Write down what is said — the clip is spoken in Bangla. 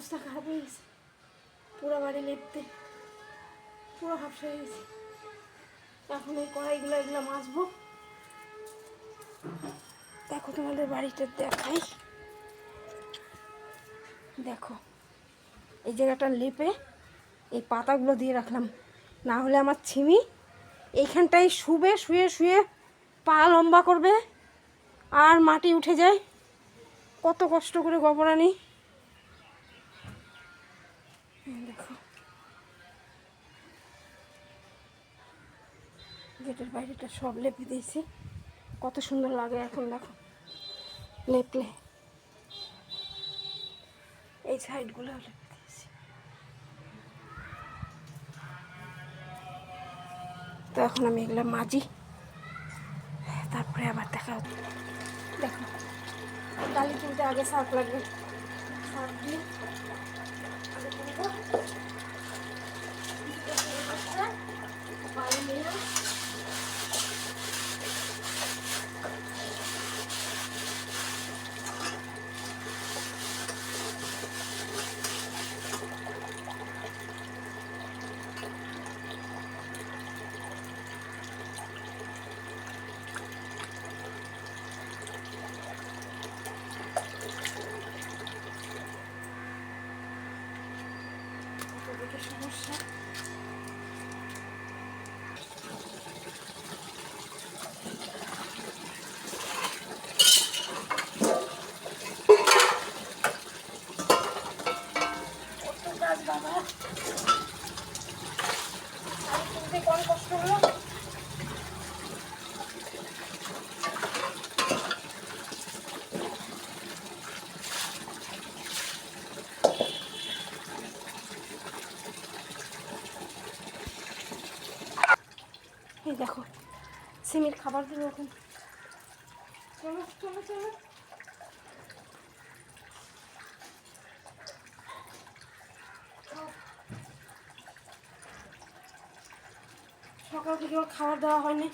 অবস্থা খারাপ হয়ে গেছে, পুরো বাড়ি লেপতে পুরো হাফসা হয়ে গেছে। এখন এই কড়াইগুলো এগুলো মাজবো। দেখো তোমাদের বাড়িটা দেখাই, দেখো এই জায়গাটা লেপে এই পাতাগুলো দিয়ে রাখলাম, না হলে আমার ছিমি এইখানটায় শুবে, শুয়ে শুয়ে পা লম্বা করবে আর মাটি উঠে যায়। কত কষ্ট করে গোবর আনি। দেখো গেটের বাইরেটা সব লেপে দিয়েছি, কত সুন্দর লাগে এখন। দেখো লেপলে এই সাইডগুলো লেপে দিয়েছি। তো এখন আমি এগুলো মাজি, তারপরে আবার দেখা হচ্ছে। দেখো ডালি তুলতে আগে শাক লাগবে, শাক দিয়ে বাইরে নিয়ে সমস্যা। কত কাজ বাবা, কোন কষ্ট হলো। এই দেখো সিমির খাবার দেবো এখন। চলো চলো চলো, সকাল থেকে ওর খাবার দেওয়া হয়নি।